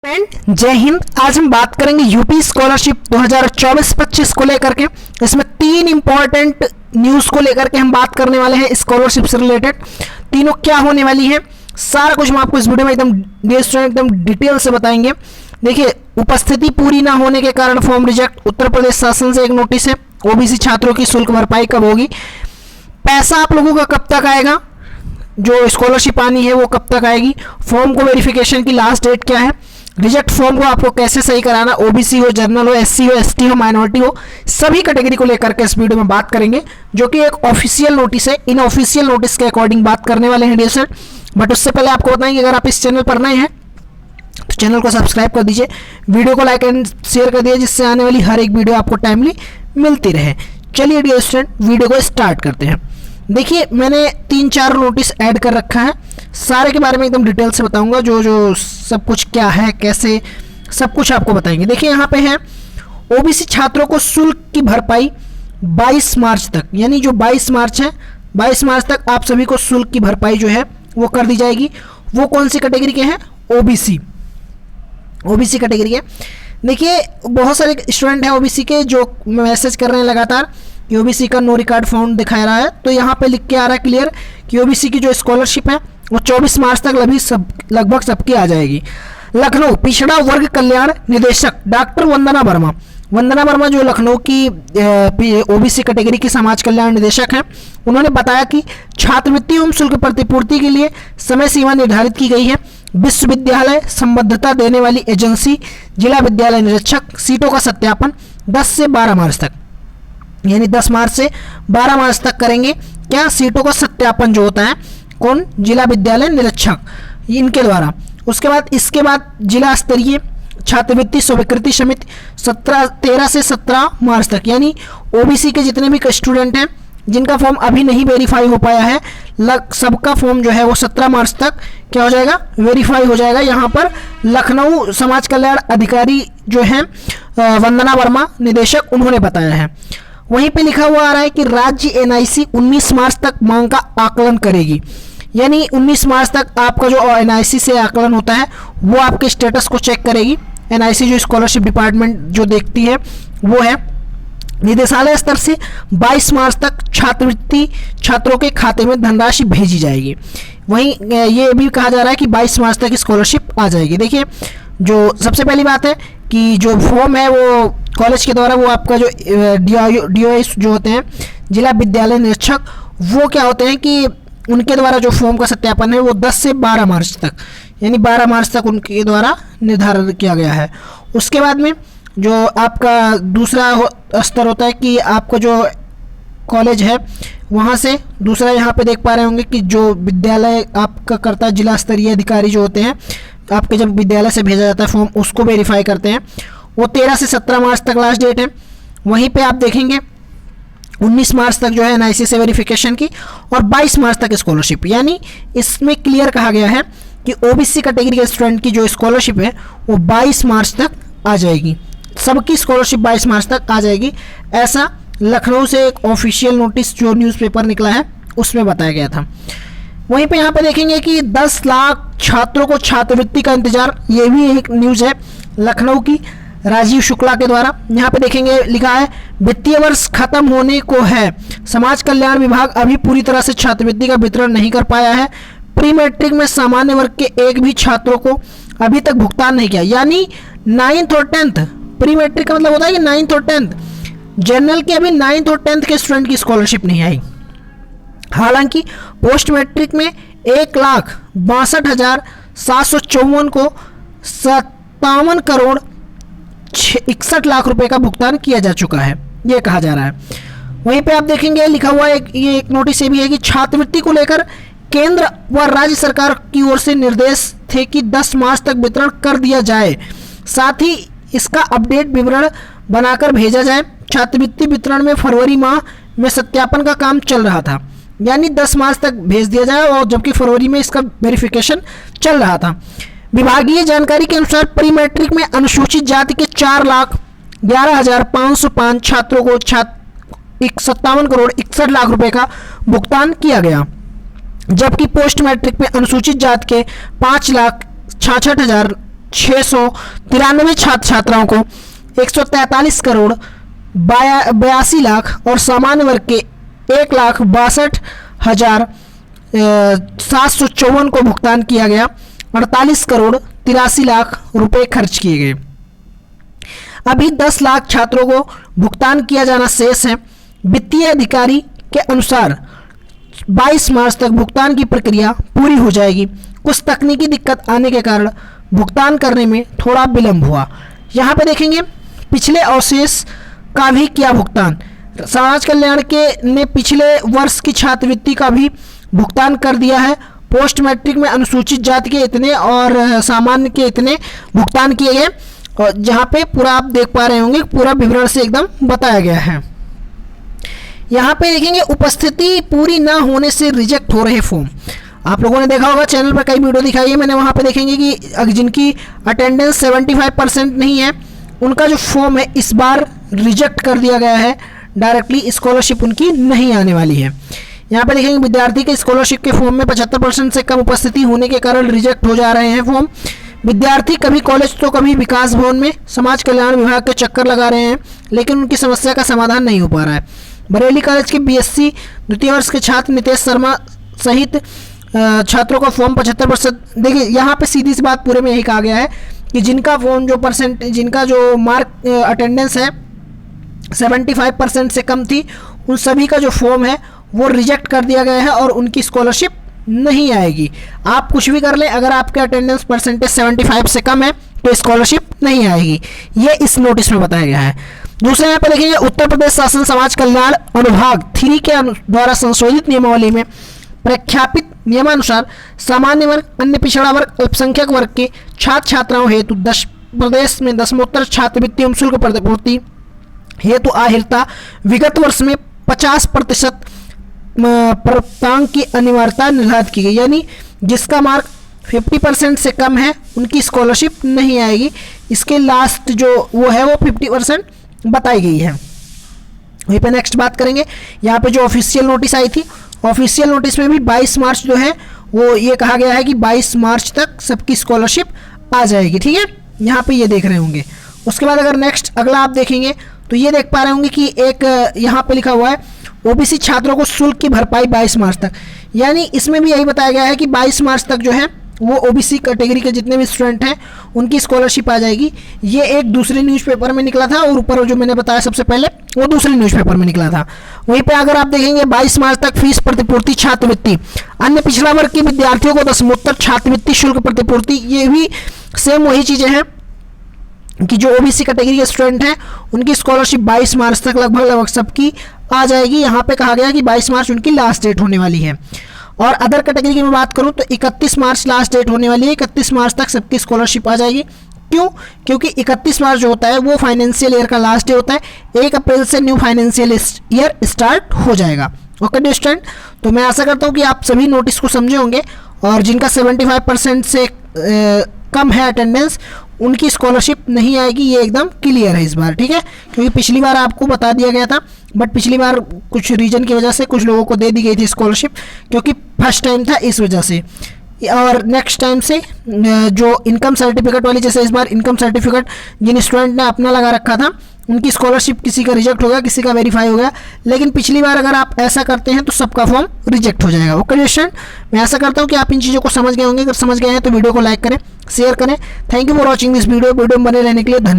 Friend जय हिंद। आज हम बात करेंगे यूपी स्कॉलरशिप 2024-25 को लेकर के। इसमें तीन इंपॉर्टेंट न्यूज़ को लेकर के हम बात करने वाले हैं स्कॉलरशिप से रिलेटेड। तीनों क्या होने वाली है सारा कुछ हम आपको इस वीडियो में एकदम डिटेल से बताएंगे। देखिए, उपस्थिति पूरी ना होने के कारण फॉर्म रिजेक्ट। उत्तर प्रदेश शासन से एक नोटिस है। ओबीसी छात्रों की शुल्क भरपाई कब होगी, पैसा आप लोगों का कब तक आएगा, जो स्कॉलरशिप आनी है वो कब तक आएगी, फॉर्म को वेरिफिकेशन की लास्ट डेट क्या है, रिजेक्ट फॉर्म को आपको कैसे सही कराना, ओबीसी हो, जनरल हो, एससी हो, एसटी हो, माइनॉरिटी हो, सभी कैटेगरी को लेकर के इस वीडियो में बात करेंगे, जो कि एक ऑफिशियल नोटिस है। इन ऑफिशियल नोटिस के अकॉर्डिंग बात करने वाले हैं डियर सर। बट उससे पहले आपको बताएंगे, अगर आप इस चैनल पर नए हैं तो चैनल को सब्सक्राइब कर दीजिए, वीडियो को लाइक एंड शेयर कर दीजिए, जिससे आने वाली हर एक वीडियो आपको टाइमली मिलती रहे। चलिए डियर स्टूडेंट, वीडियो को स्टार्ट करते हैं। देखिए, मैंने 3-4 नोटिस ऐड कर रखा है, सारे के बारे में एकदम डिटेल से बताऊंगा, जो सब कुछ क्या है, कैसे, सब कुछ आपको बताएंगे। देखिए, यहाँ पे है ओबीसी छात्रों को शुल्क की भरपाई 22 मार्च तक, यानी जो 22 मार्च है, 22 मार्च तक आप सभी को शुल्क की भरपाई जो है वो कर दी जाएगी। वो कौन सी कैटेगरी के हैं? ओबीसी कैटेगरी है। देखिए, बहुत सारे स्टूडेंट हैं ओबीसी के जो मैसेज कर रहे हैं लगातार कि ओबीसी का नो रिकॉर्ड फाउंड दिखा रहा है। तो यहाँ पे लिख के आ रहा है क्लियर कि ओबीसी की जो स्कॉलरशिप है वो 24 मार्च तक लगभग सबकी आ जाएगी। लखनऊ पिछड़ा वर्ग कल्याण निदेशक डॉक्टर वंदना वर्मा जो लखनऊ की ओबीसी कैटेगरी की समाज कल्याण निदेशक हैं, उन्होंने बताया कि छात्रवृत्ति एवं शुल्क प्रतिपूर्ति के लिए समय सीमा निर्धारित की गई है। विश्वविद्यालय संबद्धता देने वाली एजेंसी जिला विद्यालय निरीक्षक सीटों का सत्यापन 10 से 12 मार्च तक, यानी 10 मार्च से 12 मार्च तक करेंगे। क्या? सीटों का सत्यापन जो होता है, कौन? जिला विद्यालय निरीक्षक, इनके द्वारा। उसके बाद इसके बाद जिला स्तरीय छात्रवृत्ति स्वीकृति समिति 13 से 17 मार्च तक, यानी ओबीसी के जितने भी स्टूडेंट हैं जिनका फॉर्म अभी नहीं वेरीफाई हो पाया है, सबका फॉर्म जो है वो 17 मार्च तक क्या हो जाएगा? वेरीफाई हो जाएगा। यहाँ पर लखनऊ समाज कल्याण अधिकारी जो हैं वंदना वर्मा निदेशक, उन्होंने बताया है। वहीं पे लिखा हुआ आ रहा है कि राज्य एनआईसी 19 मार्च तक मांग का आकलन करेगी, यानी 19 मार्च तक आपका जो एनआईसी से आकलन होता है वो आपके स्टेटस को चेक करेगी। एनआईसी जो स्कॉलरशिप डिपार्टमेंट जो देखती है वो है। निदेशालय स्तर से 22 मार्च तक छात्रवृत्ति छात्रों के खाते में धनराशि भेजी जाएगी। वहीं ये भी कहा जा रहा है कि 22 मार्च तक स्कॉलरशिप आ जाएगी। देखिए, जो सबसे पहली बात है कि जो फॉर्म है वो कॉलेज के द्वारा, वो आपका जो डीओ जो होते हैं जिला विद्यालय निरीक्षक, वो क्या होते हैं कि उनके द्वारा जो फॉर्म का सत्यापन है वो 10 से 12 मार्च तक, यानी 12 मार्च तक उनके द्वारा निर्धारित किया गया है। उसके बाद में जो आपका दूसरा स्तर होता है कि आपका जो कॉलेज है वहाँ से दूसरा, यहाँ पे देख पा रहे होंगे कि जो विद्यालय आपका करता है, जिला स्तरीय अधिकारी जो होते हैं, आपके जब विद्यालय से भेजा जाता है फॉर्म, उसको वेरीफाई करते हैं। वो 13 से 17 मार्च तक लास्ट डेट है। वहीं पे आप देखेंगे 19 मार्च तक जो है एनआईसी से वेरिफिकेशन की, और 22 मार्च तक स्कॉलरशिप। यानी इसमें क्लियर कहा गया है कि ओबीसी कैटेगरी के स्टूडेंट की जो स्कॉलरशिप है वो 22 मार्च तक आ जाएगी। सबकी स्कॉलरशिप 22 मार्च तक आ जाएगी, ऐसा लखनऊ से एक ऑफिशियल नोटिस जो न्यूज़पेपर निकला है उसमें बताया गया था। वहीं पे यहाँ पे देखेंगे कि 10 लाख छात्रों को छात्रवृत्ति का इंतजार, ये भी एक न्यूज़ है लखनऊ की राजीव शुक्ला के द्वारा। यहाँ पे देखेंगे लिखा है वित्तीय वर्ष खत्म होने को है, समाज कल्याण विभाग अभी पूरी तरह से छात्रवृत्ति का वितरण नहीं कर पाया है। प्री मैट्रिक में सामान्य वर्ग के एक भी छात्रों को अभी तक भुगतान नहीं किया, यानी 9th और 10th, प्री मैट्रिक का मतलब होता है कि 9th और 10th, जनरल के अभी 9th और 10th के स्टूडेंट की स्कॉलरशिप नहीं आई। हालांकि पोस्ट मैट्रिक में 1,62,754 को 57 करोड़ 61 लाख रुपए का भुगतान किया जा चुका है, ये कहा जा रहा है। वहीं पे आप देखेंगे लिखा हुआ है ये एक नोटिस ये भी है कि छात्रवृत्ति को लेकर केंद्र व राज्य सरकार की ओर से निर्देश थे कि 10 मार्च तक वितरण कर दिया जाए, साथ ही इसका अपडेट विवरण बनाकर भेजा जाए। छात्रवृत्ति वितरण में फरवरी माह में सत्यापन का काम चल रहा था, यानी 10 मार्च तक भेज दिया जाए, और जबकि फरवरी में इसका वेरिफिकेशन चल रहा था। विभागीय जानकारी के अनुसार प्री मैट्रिक में अनुसूचित जाति के 4,11,505 छात्रों को 57 करोड़ 61 लाख रुपए का भुगतान किया गया, जबकि पोस्ट मैट्रिक में अनुसूचित जाति के 5,66,000 693 छात्र छात्राओं को 143 करोड़ 82 लाख और सामान्य वर्ग के 1,62,754 को भुगतान किया गया। 48 करोड़ 83 लाख रुपए खर्च किए गए। अभी 10 लाख छात्रों को भुगतान किया जाना शेष है। वित्तीय अधिकारी के अनुसार 22 मार्च तक भुगतान की प्रक्रिया पूरी हो जाएगी। कुछ तकनीकी दिक्कत आने के कारण भुगतान करने में थोड़ा विलंब हुआ। यहाँ पे देखेंगे पिछले अवशेष का भी किया भुगतान। समाज कल्याण के ने पिछले वर्ष की छात्रवृत्ति का भी भुगतान कर दिया है। पोस्ट मैट्रिक में अनुसूचित जाति के इतने और सामान्य के इतने भुगतान किए गए, और जहाँ पे पूरा आप देख पा रहे होंगे पूरा विवरण से एकदम बताया गया है। यहाँ पे देखेंगे उपस्थिति पूरी ना होने से रिजेक्ट हो रहे फॉर्म। आप लोगों ने देखा होगा चैनल पर कई वीडियो दिखाई है मैंने, वहाँ पे देखेंगे कि जिनकी अटेंडेंस 75% नहीं है उनका जो फॉर्म है इस बार रिजेक्ट कर दिया गया है। डायरेक्टली स्कॉलरशिप उनकी नहीं आने वाली है। यहाँ पे देखेंगे विद्यार्थी के स्कॉलरशिप के फॉर्म में 75% से कम उपस्थिति होने के कारण रिजेक्ट हो जा रहे हैं फॉर्म। विद्यार्थी कभी कॉलेज तो कभी विकास भवन में समाज कल्याण विभाग के चक्कर लगा रहे हैं, लेकिन उनकी समस्या का समाधान नहीं हो पा रहा है। बरेली कॉलेज के बीएससी द्वितीय वर्ष के छात्र नितेश शर्मा सहित छात्रों का फॉर्म 75%। देखिए यहाँ पे सीधी सी बात पूरे में यही कहा गया है कि जिनका फॉर्म जिनका जो मार्क अटेंडेंस है 75% से कम थी, उन सभी का जो फॉर्म है वो रिजेक्ट कर दिया गया है और उनकी स्कॉलरशिप नहीं आएगी। आप कुछ भी कर लें, अगर आपके अटेंडेंस परसेंटेज 75 से कम है तो स्कॉलरशिप नहीं आएगी। ये इस नोटिस में बताया गया है। दूसरे यहाँ पर देखिए उत्तर प्रदेश शासन समाज कल्याण अनुभाग 3 के द्वारा संशोधित नियमावली में प्रख्यापित नियमानुसार सामान्य वर्ग, अन्य पिछड़ा वर्ग, अल्पसंख्यक वर्ग के छात्र छात्राओं हेतु प्रदेश में दशमोत्तर छात्रवृत्ति एवं शुल्क प्रतिपूर्ति हेतु आहिरता विगत वर्ष में 50% प्राप्तांक की अनिवार्यता निर्धारित की गई। यानी जिसका मार्क 50% से कम है उनकी स्कॉलरशिप नहीं आएगी। इसके लास्ट जो वो है वो 50% बताई गई है। वहीं पे नेक्स्ट बात करेंगे, यहाँ पे जो ऑफिशियल नोटिस आई थी, ऑफिशियल नोटिस में भी 22 मार्च जो है वो ये कहा गया है कि 22 मार्च तक सबकी स्कॉलरशिप आ जाएगी। ठीक है, यहाँ पे ये देख रहे होंगे। उसके बाद अगर नेक्स्ट अगला आप देखेंगे तो ये देख पा रहे होंगे कि एक यहाँ पे लिखा हुआ है ओबीसी छात्रों को शुल्क की भरपाई 22 मार्च तक। यानी इसमें भी यही बताया गया है कि 22 मार्च तक जो है वो ओबीसी कैटेगरी के जितने भी स्टूडेंट हैं उनकी स्कॉलरशिप आ जाएगी। ये एक दूसरे न्यूज़पेपर में निकला था और ऊपर जो मैंने बताया सबसे पहले वो दूसरे न्यूज़पेपर में निकला था। वहीं पे अगर आप देखेंगे 22 मार्च तक फीस प्रतिपूर्ति छात्रवृत्ति, अन्य पिछड़ा वर्ग के विद्यार्थियों को दशमोत्तर छात्रवृत्ति शुल्क प्रतिपूर्ति, ये भी सेम वही चीज़ें हैं कि जो ओबीसी कैटेगरी के स्टूडेंट हैं उनकी स्कॉलरशिप 22 मार्च तक लगभग सबकी आ जाएगी। यहाँ पे कहा गया कि 22 मार्च उनकी लास्ट डेट होने वाली है। और अदर कैटेगरी की मैं बात करूँ तो 31 मार्च लास्ट डेट होने वाली है। 31 मार्च तक सबकी स्कॉलरशिप आ जाएगी। क्यों? क्योंकि 31 मार्च जो होता है वो फाइनेंशियल ईयर का लास्ट डे होता है। 1 अप्रैल से न्यू फाइनेंशियल ईयर स्टार्ट हो जाएगा। ओके डियर स्टूडेंट, तो मैं आशा करता हूँ कि आप सभी नोटिस को समझे होंगे और जिनका 75% से कम है अटेंडेंस उनकी स्कॉलरशिप नहीं आएगी। ये एकदम क्लियर है इस बार। ठीक है, क्योंकि पिछली बार आपको बता दिया गया था, बट पिछली बार कुछ रीजन की वजह से कुछ लोगों को दे दी गई थी स्कॉलरशिप, क्योंकि फर्स्ट टाइम था इस वजह से। और नेक्स्ट टाइम से जो इनकम सर्टिफिकेट वाली, जैसे इस बार इनकम सर्टिफिकेट जिन स्टूडेंट ने अपना लगा रखा था उनकी स्कॉलरशिप किसी का रिजेक्ट हो गया, किसी का वेरीफाई हो गया। लेकिन पिछली बार अगर आप ऐसा करते हैं तो सबका फॉर्म रिजेक्ट हो जाएगा। ओके स्टूडेंट, मैं ऐसा करता हूँ कि आप इन चीज़ों को समझ गए होंगे। अगर समझ गए हैं तो वीडियो को लाइक करें, शेयर करें। Thank you for watching this video में बने रहने के लिए धन्यवाद।